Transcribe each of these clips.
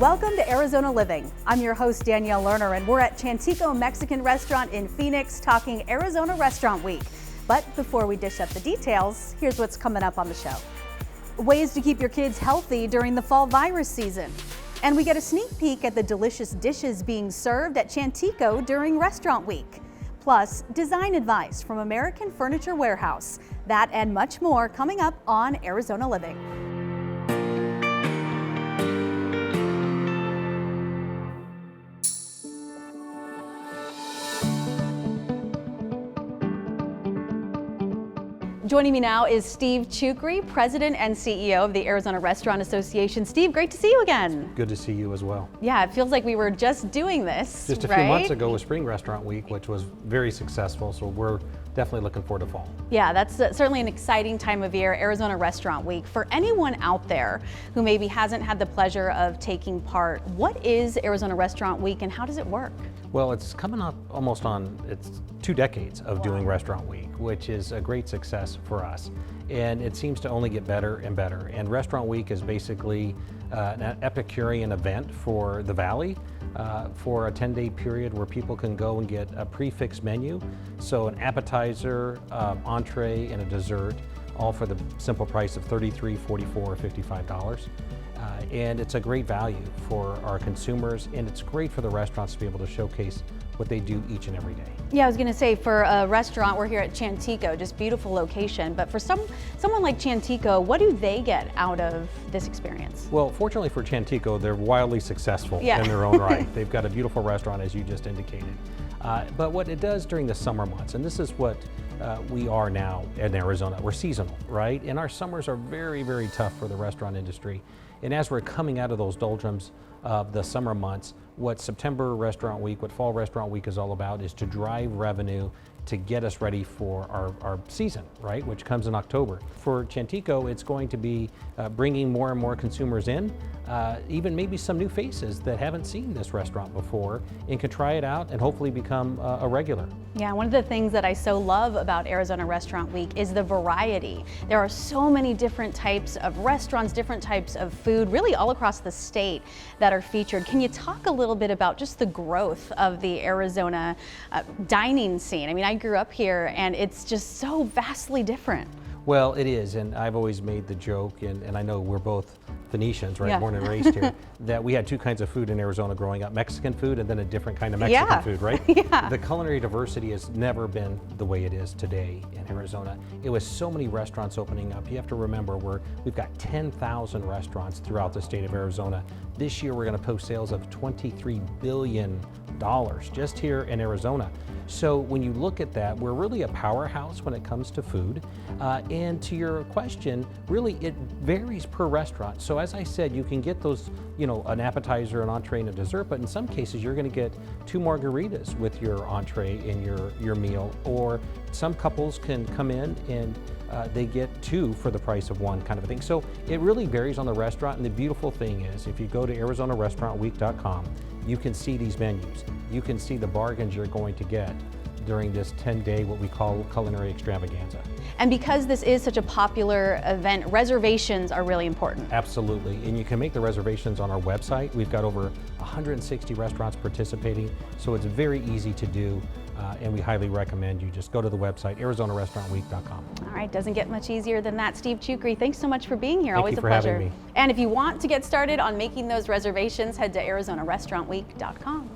Welcome to Arizona Living. I'm your host, Danielle Lerner, and we're at Chantico Mexican Restaurant in Phoenix talking Arizona Restaurant Week. But before we dish up the details, here's what's coming up on the show. Ways to keep your kids healthy during the fall virus season. And we get a sneak peek at the delicious dishes being served at Chantico during Restaurant Week. Plus, design advice from American Furniture Warehouse. That and much more coming up on Arizona Living. Joining me now is Steve Chukri, President and CEO of the Arizona Restaurant Association. Steve, great to see you again. Good to see you as well. Yeah, it feels like we were just doing this, Just a few months ago was Spring Restaurant Week, which was very successful, so we're definitely looking forward to fall. Yeah, that's certainly an exciting time of year, Arizona Restaurant Week. For anyone out there who maybe hasn't had the pleasure of taking part, what is Arizona Restaurant Week and how does it work? Well, it's coming up almost on, it's 2 decades of doing Restaurant Week, which is a great success for us. And it seems to only get better and better. And Restaurant Week is basically an Epicurean event for the Valley for a 10-day period where people can go and get a prefix menu. So an appetizer, entree, and a dessert, all for the simple price of $33, $44, or $55. And it's a great value for our consumers, and it's great for the restaurants to be able to showcase what they do each and every day. Yeah, I was going to say, for a restaurant, we're here at Chantico, just beautiful location. But for someone like Chantico, what do they get out of this experience? Well, fortunately for Chantico, they're wildly successful in their own right. They've got a beautiful restaurant, as you just indicated. But what it does during the summer months, and this is what we are now in Arizona, we're seasonal, right? And our summers are very, very tough for the restaurant industry. And as we're coming out of those doldrums of the summer months, what September Restaurant Week, what Fall Restaurant Week is all about is to drive revenue to get us ready for our season, right, which comes in October. For Chantico, it's going to be bringing more and more consumers in, even maybe some new faces that haven't seen this restaurant before and can try it out and hopefully become a regular. Yeah, one of the things that I so love about Arizona Restaurant Week is the variety. There are so many different types of restaurants, different types of food, really all across the state that are featured. Can you talk a little bit about just the growth of the Arizona dining scene? I mean, I grew up here and it's just so vastly different. Well, it is, and I've always made the joke, and I know we're both Phoenicians, right, born and raised here, that we had 2 kinds of food in Arizona growing up, Mexican food and then a different kind of Mexican food, right? The culinary diversity has never been the way it is today in Arizona. It was so many restaurants opening up. You have to remember we've got 10,000 restaurants throughout the state of Arizona. This year we're going to post sales of $23 billion just here in Arizona. So when you look at that, we're really a powerhouse when it comes to food. And to your question, really it varies per restaurant. So as I said, you can get those, an appetizer, an entree, and a dessert, but in some cases you're going to get 2 margaritas with your entree and your meal. Or some couples can come in and they get 2 for the price of 1, kind of a thing. So it really varies on the restaurant. And the beautiful thing is, if you go to ArizonaRestaurantWeek.com, you can see these menus. You can see the bargains you're going to get during this 10-day, what we call culinary extravaganza. And because this is such a popular event, reservations are really important. Absolutely, and you can make the reservations on our website. We've got over 160 restaurants participating, so it's very easy to do, and we highly recommend you just go to the website, ArizonaRestaurantWeek.com. All right, doesn't get much easier than that. Steve Chukri, thanks so much for being here. Always a pleasure. Thank you for having me. And if you want to get started on making those reservations, head to ArizonaRestaurantWeek.com.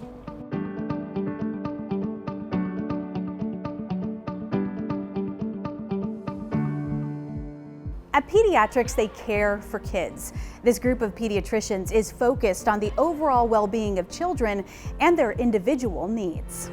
At Pediatrics, they care for kids. This group of pediatricians is focused on the overall well-being of children and their individual needs.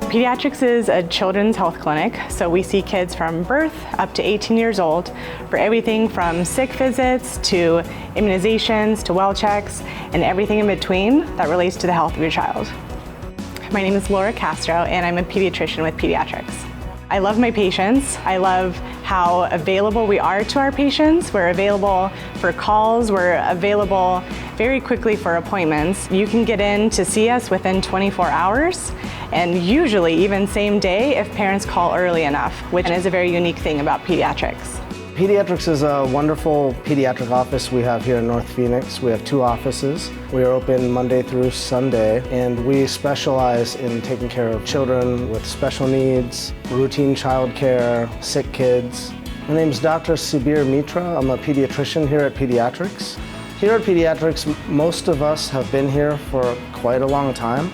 Pediatrics is a children's health clinic, so we see kids from birth up to 18 years old for everything from sick visits to immunizations to well checks and everything in between that relates to the health of your child. My name is Laura Castro and I'm a pediatrician with Pediatrics. I love my patients. I love how available we are to our patients. We're available for calls. We're available very quickly for appointments. You can get in to see us within 24 hours, and usually even same day if parents call early enough, which is a very unique thing about pediatrics. Pediatrics is a wonderful pediatric office we have here in North Phoenix. We have 2 offices. We are open Monday through Sunday, and we specialize in taking care of children with special needs, routine child care, sick kids. My name is Dr. Subir Mitra. I'm a pediatrician here at Pediatrics. Here at Pediatrics, most of us have been here for quite a long time,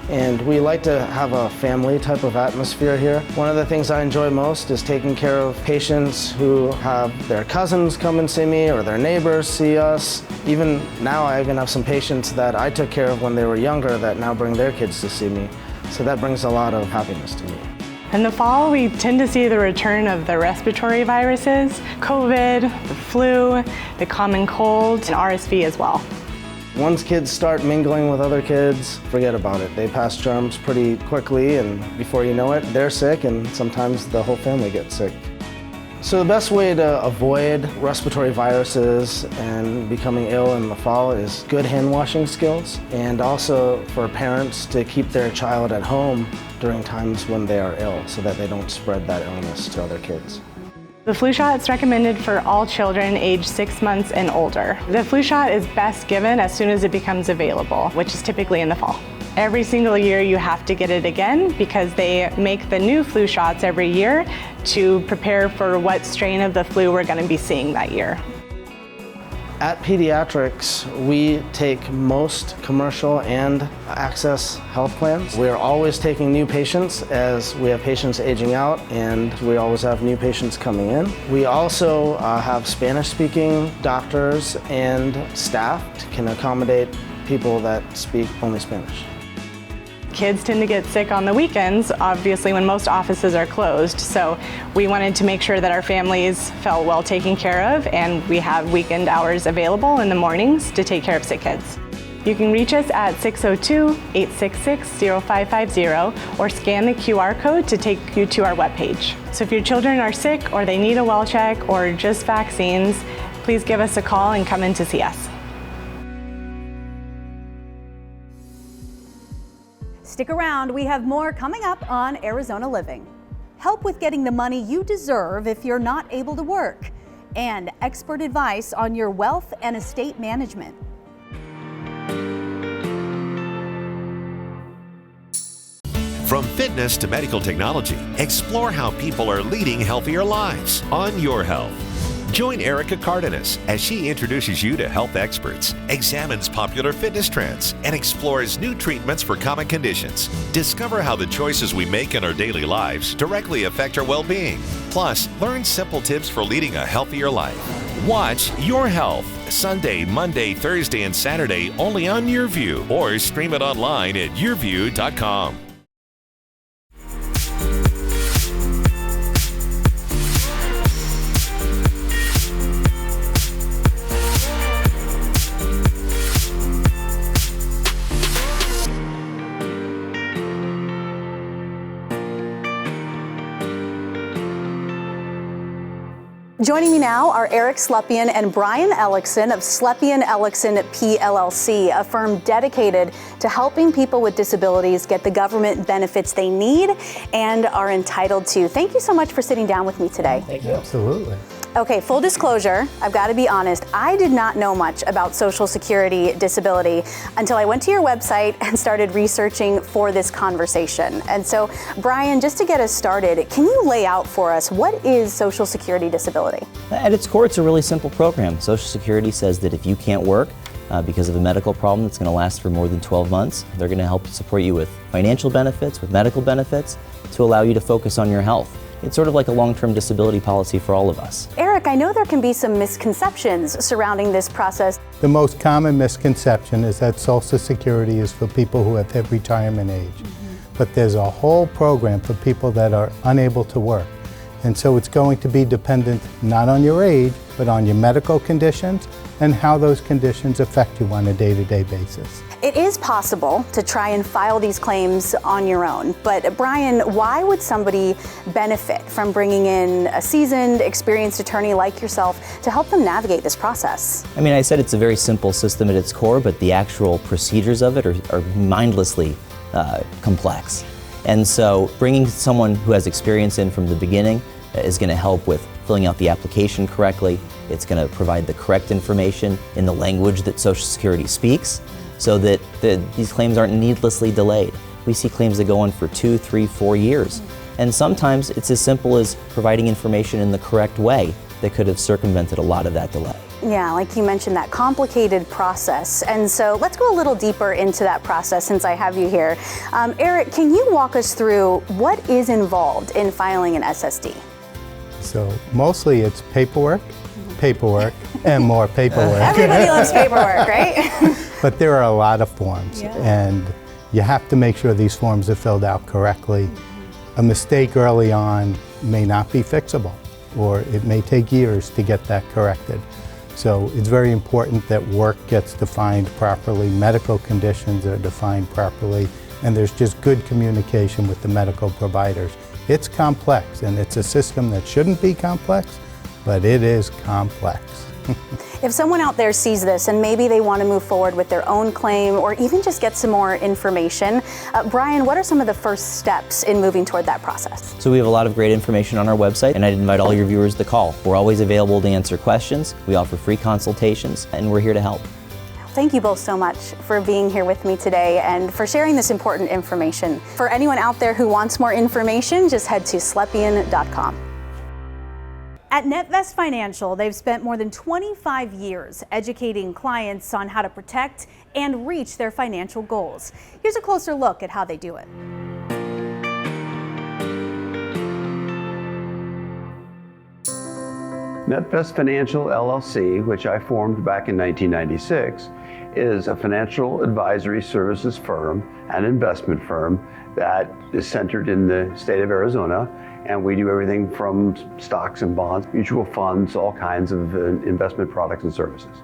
and we like to have a family type of atmosphere here. One of the things I enjoy most is taking care of patients who have their cousins come and see me or their neighbors see us. Even now, I even have some patients that I took care of when they were younger that now bring their kids to see me. So that brings a lot of happiness to me. In the fall, we tend to see the return of the respiratory viruses, COVID, the flu, the common cold, and RSV as well. Once kids start mingling with other kids, forget about it. They pass germs pretty quickly, and before you know it, they're sick, and sometimes the whole family gets sick. So the best way to avoid respiratory viruses and becoming ill in the fall is good hand washing skills, and also for parents to keep their child at home during times when they are ill so that they don't spread that illness to other kids. The flu shot is recommended for all children aged 6 months and older. The flu shot is best given as soon as it becomes available, which is typically in the fall. Every single year you have to get it again because they make the new flu shots every year to prepare for what strain of the flu we're going to be seeing that year. At Pediatrics, we take most commercial and access health plans. We are always taking new patients as we have patients aging out, and we always have new patients coming in. We also have Spanish-speaking doctors and staff that can accommodate people that speak only Spanish. Kids tend to get sick on the weekends, obviously, when most offices are closed. So we wanted to make sure that our families felt well taken care of, and we have weekend hours available in the mornings to take care of sick kids. You can reach us at 602-866-0550 or scan the QR code to take you to our webpage. So if your children are sick or they need a well check or just vaccines, please give us a call and come in to see us. Stick around, we have more coming up on Arizona Living. Help with getting the money you deserve if you're not able to work, and expert advice on your wealth and estate management. From fitness to medical technology, explore how people are leading healthier lives on Your Health. Join Erica Cardenas as she introduces you to health experts, examines popular fitness trends, and explores new treatments for common conditions. Discover how the choices we make in our daily lives directly affect our well-being. Plus, learn simple tips for leading a healthier life. Watch Your Health Sunday, Monday, Thursday, and Saturday only on YourView, or stream it online at yourview.com. Joining me now are Eric Slepian and Brian Ellickson of Slepian Ellickson PLLC, a firm dedicated to helping people with disabilities get the government benefits they need and are entitled to. Thank you so much for sitting down with me today. Thank you. Absolutely. Okay, full disclosure, I've got to be honest, I did not know much about Social Security disability until I went to your website and started researching for this conversation. And so, Brian, just to get us started, can you lay out for us what is Social Security disability? At its core, it's a really simple program. Social Security says that if you can't work because of a medical problem that's going to last for more than 12 months, they're going to help support you with financial benefits, with medical benefits, to allow you to focus on your health. It's sort of like a long-term disability policy for all of us. Eric, I know there can be some misconceptions surrounding this process. The most common misconception is that Social Security is for people who have hit retirement age. But there's a whole program for people that are unable to work. And so it's going to be dependent not on your age, but on your medical conditions and how those conditions affect you on a day-to-day basis. It is possible to try and file these claims on your own, but Brian, why would somebody benefit from bringing in a seasoned, experienced attorney like yourself to help them navigate this process? I mean, I said it's a very simple system at its core, but the actual procedures of it are mindlessly complex. And so bringing someone who has experience in from the beginning is going to help with filling out the application correctly. It's going to provide the correct information in the language that Social Security speaks so that these claims aren't needlessly delayed. We see claims that go on for 2, 3, 4 years. And sometimes it's as simple as providing information in the correct way that could have circumvented a lot of that delay. Yeah, like you mentioned, that complicated process. And so let's go a little deeper into that process since I have you here. Eric, can you walk us through what is involved in filing an SSD? So mostly it's paperwork, and more paperwork. Everybody loves paperwork, right? But there are a lot of forms, and you have to make sure these forms are filled out correctly. A mistake early on may not be fixable, or it may take years to get that corrected. So it's very important that work gets defined properly, medical conditions are defined properly, and there's just good communication with the medical providers. It's complex, and it's a system that shouldn't be complex, but it is complex. If someone out there sees this and maybe they want to move forward with their own claim or even just get some more information, Brian, what are some of the first steps in moving toward that process? So we have a lot of great information on our website, and I'd invite all your viewers to call. We're always available to answer questions. We offer free consultations, and we're here to help. Thank you both so much for being here with me today and for sharing this important information. For anyone out there who wants more information, just head to slepian.com. At NetVest Financial, they've spent more than 25 years educating clients on how to protect and reach their financial goals. Here's a closer look at how they do it. NetVest Financial LLC, which I formed back in 1996, is a financial advisory services firm and investment firm that is centered in the state of Arizona. And we do everything from stocks and bonds, mutual funds, all kinds of investment products and services.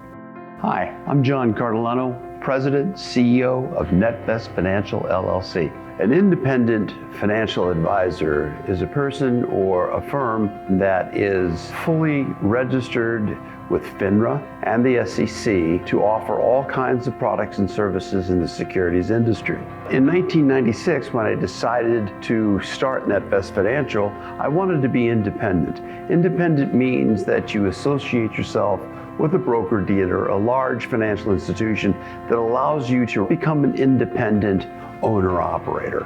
Hi, I'm John Cardilano, President, CEO of NetVest Financial LLC. An independent financial advisor is a person or a firm that is fully registered with FINRA and the SEC to offer all kinds of products and services in the securities industry. In 1996, when I decided to start NetVest Financial, I wanted to be independent. Independent means that you associate yourself with a broker-dealer, a large financial institution that allows you to become an independent owner-operator.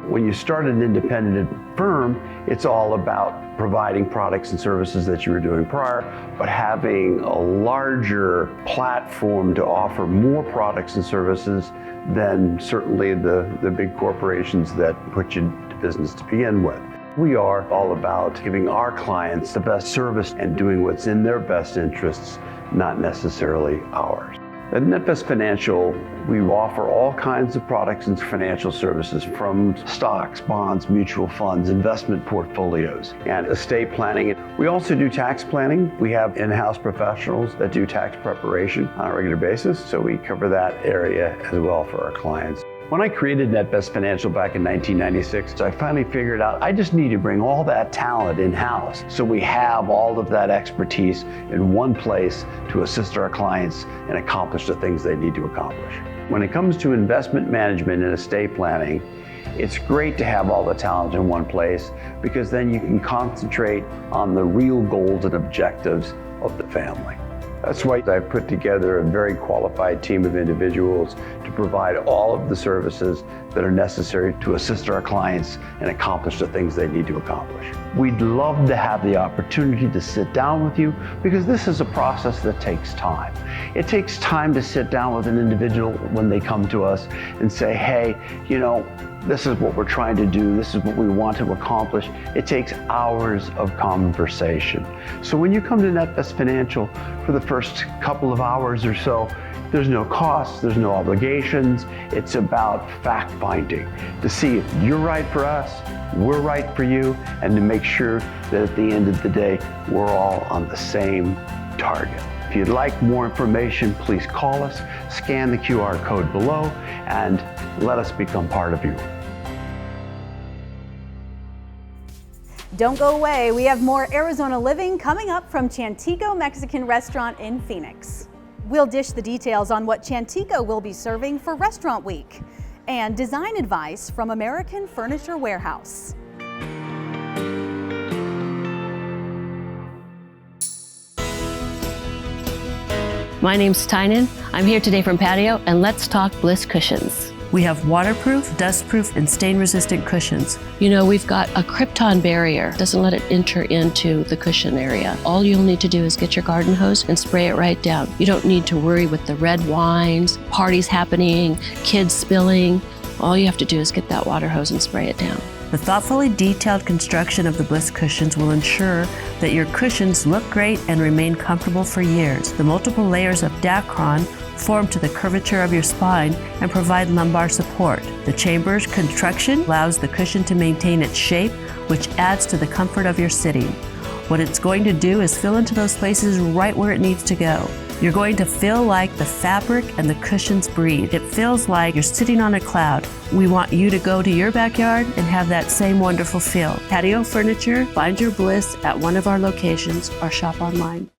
When you start an independent firm, it's all about providing products and services that you were doing prior, but having a larger platform to offer more products and services than certainly the big corporations that put you into business to begin with. We are all about giving our clients the best service and doing what's in their best interests, not necessarily ours. At NetVest Financial, we offer all kinds of products and financial services from stocks, bonds, mutual funds, investment portfolios, and estate planning. We also do tax planning. We have in-house professionals that do tax preparation on a regular basis, so we cover that area as well for our clients. When I created NetVest Financial back in 1996, I finally figured out I just need to bring all that talent in-house so we have all of that expertise in one place to assist our clients and accomplish the things they need to accomplish. When it comes to investment management and estate planning, it's great to have all the talent in one place because then you can concentrate on the real goals and objectives of the family. That's why I've put together a very qualified team of individuals to provide all of the services that are necessary to assist our clients and accomplish the things they need to accomplish. We'd love to have the opportunity to sit down with you because this is a process that takes time. It takes time to sit down with an individual when they come to us and say, hey, you know, this is what we're trying to do, this is what we want to accomplish. It takes hours of conversation. So when you come to NetVest Financial for the first couple of hours or so, there's no costs, there's no obligations. It's about fact-finding to see if you're right for us, we're right for you, and to make sure that at the end of the day, we're all on the same target. If you'd like more information, please call us, scan the QR code below, and let us become part of you. Don't go away. We have more Arizona Living coming up from Chantico Mexican Restaurant in Phoenix. We'll dish the details on what Chantico will be serving for Restaurant Week and design advice from American Furniture Warehouse. My name's Tynan. I'm here today from Patio, and let's talk Bliss cushions. We have waterproof, dustproof, and stain-resistant cushions. You know, we've got a Krypton barrier. Doesn't let it enter into the cushion area. All you'll need to do is get your garden hose and spray it right down. You don't need to worry with the red wines, parties happening, kids spilling. All you have to do is get that water hose and spray it down. The thoughtfully detailed construction of the Bliss cushions will ensure that your cushions look great and remain comfortable for years. The multiple layers of Dacron form to the curvature of your spine and provide lumbar support. The chamber's construction allows the cushion to maintain its shape, which adds to the comfort of your sitting. What it's going to do is fill into those places right where it needs to go. You're going to feel like the fabric and the cushions breathe. It feels like you're sitting on a cloud. We want you to go to your backyard and have that same wonderful feel. Patio Furniture, find your Bliss at one of our locations or shop online.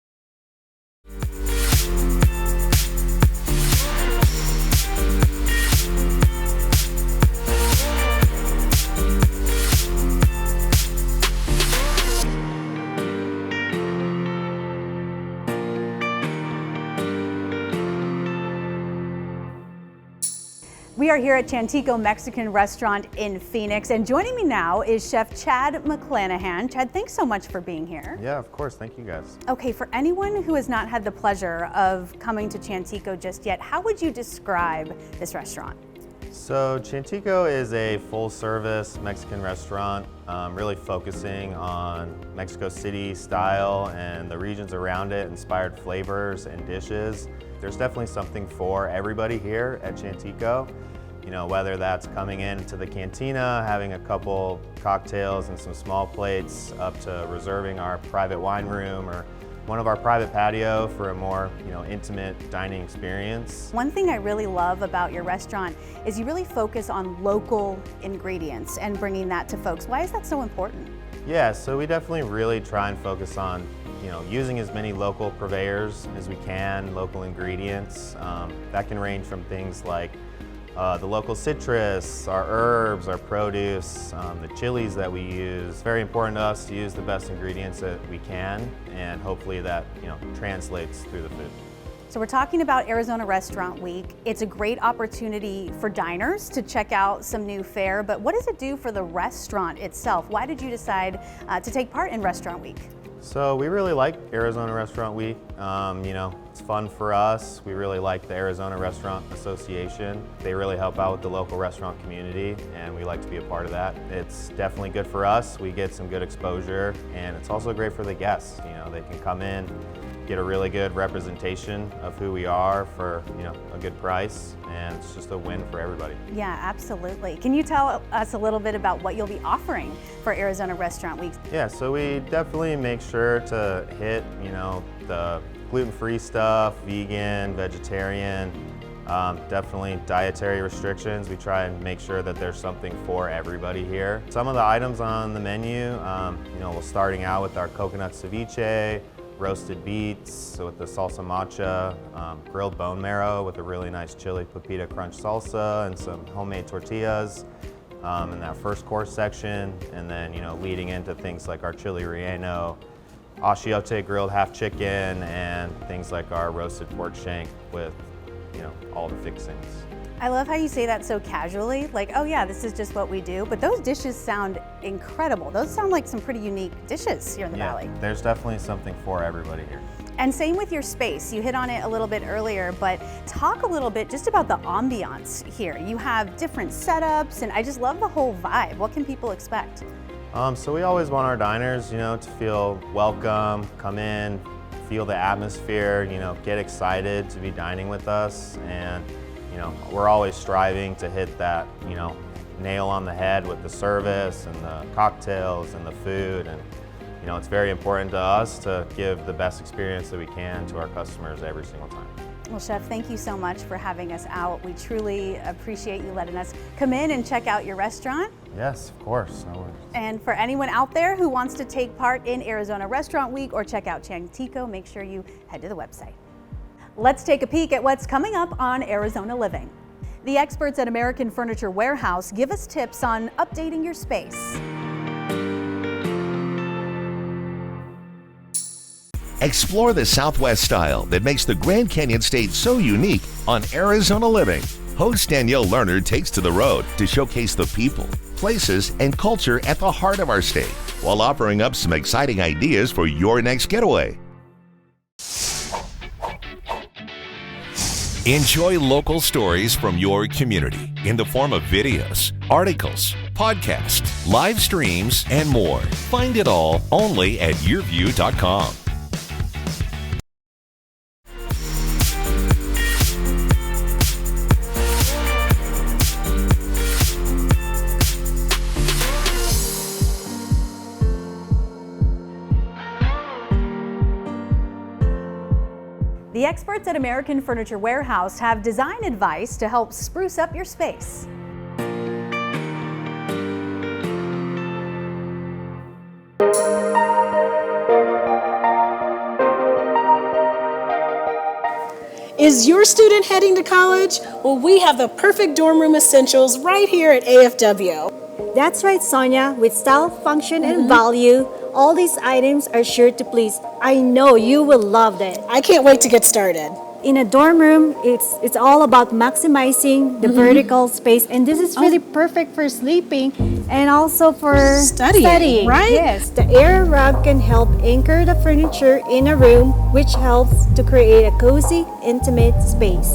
We are here at Chantico Mexican Restaurant in Phoenix, and joining me now is Chef Chad McClanahan. Chad, thanks so much for being here. Yeah, of course. Thank you, guys. Okay, for anyone who has not had the pleasure of coming to Chantico just yet, how would you describe this restaurant? So Chantico is a full-service Mexican restaurant, really focusing on Mexico City style and the regions around it, inspired flavors and dishes. There's definitely something for everybody here at Chantico. You know, whether that's coming into the cantina, having a couple cocktails and some small plates, up to reserving our private wine room or one of our private patio for a more, intimate dining experience. One thing I really love about your restaurant is you really focus on local ingredients and bringing that to folks. Why is that so important? Yeah, so we definitely really try and focus on using as many local purveyors as we can, local ingredients. That can range from things like the local citrus, our herbs, our produce, the chilies that we use. It's very important to us to use the best ingredients that we can, and hopefully that translates through the food. So we're talking about Arizona Restaurant Week. It's a great opportunity for diners to check out some new fare, but what does it do for the restaurant itself? Why did you decide to take part in Restaurant Week? So we really like Arizona Restaurant Week. It's fun for us. We really like the Arizona Restaurant Association. They really help out with the local restaurant community, and we like to be a part of that. It's definitely good for us. We get some good exposure, and it's also great for the guests. They can come in, get a really good representation of who we are for a good price, and it's just a win for everybody. Yeah, absolutely. Can you tell us a little bit about what you'll be offering for Arizona Restaurant Week? Yeah, so we definitely make sure to hit the gluten-free stuff, vegan, vegetarian, definitely dietary restrictions. We try and make sure that there's something for everybody here. Some of the items on the menu, we're starting out with our coconut ceviche, roasted beets with the salsa macha, grilled bone marrow with a really nice chili pepita crunch salsa, and some homemade tortillas in that first course section. And then, leading into things like our chili relleno, achiote grilled half chicken, and things like our roasted pork shank with, all the fixings. I love how you say that so casually, like, oh yeah, this is just what we do, but those dishes sound incredible. Those sound like some pretty unique dishes here in the Valley. There's definitely something for everybody here. And same with your space. You hit on it a little bit earlier, but talk a little bit just about the ambiance here. You have different setups, and I just love the whole vibe. What can people expect? So we always want our diners, to feel welcome, come in, feel the atmosphere, get excited to be dining with us. And, we're always striving to hit that, nail on the head with the service and the cocktails and the food. And you know, it's very important to us to give the best experience that we can to our customers every single time. Well, Chef, thank you so much for having us out. We truly appreciate you letting us come in and check out your restaurant. Yes, of course. No worries. And for anyone out there who wants to take part in Arizona Restaurant Week or check out Chantico, make sure you head to the website. Let's take a peek at what's coming up on Arizona Living. The experts at American Furniture Warehouse give us tips on updating your space. Explore the Southwest style that makes the Grand Canyon State so unique on Arizona Living. Host Danielle Lerner takes to the road to showcase the people, places, and culture at the heart of our state, while offering up some exciting ideas for your next getaway. Enjoy local stories from your community in the form of videos, articles, podcasts, live streams, and more. Find it all only at yourview.com. The experts at American Furniture Warehouse have design advice to help spruce up your space. Is your student heading to college? Well, we have the perfect dorm room essentials right here at AFW. That's right, Sonia. With style, function, and value, all these items are sure to please. I know you will love them. I can't wait to get started. In a dorm room, it's all about maximizing the vertical space, and this is really perfect for sleeping and also for studying. Right? Yes, the air rug can help anchor the furniture in a room, which helps to create a cozy, intimate space.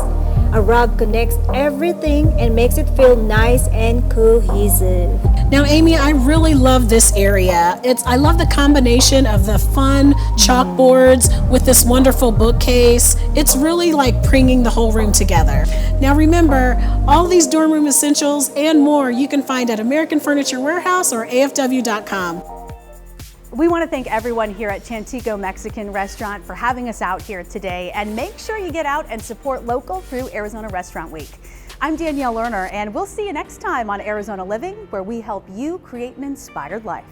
A rug connects everything and makes it feel nice and cohesive. Now, Amy, I really love this area. I love the combination of the fun chalkboards with this wonderful bookcase. It's really like bringing the whole room together. Now, remember, all these dorm room essentials and more you can find at American Furniture Warehouse or AFW.com. We want to thank everyone here at Chantico Mexican Restaurant for having us out here today, and make sure you get out and support local through Arizona Restaurant Week. I'm Danielle Lerner, and we'll see you next time on Arizona Living, where we help you create an inspired life.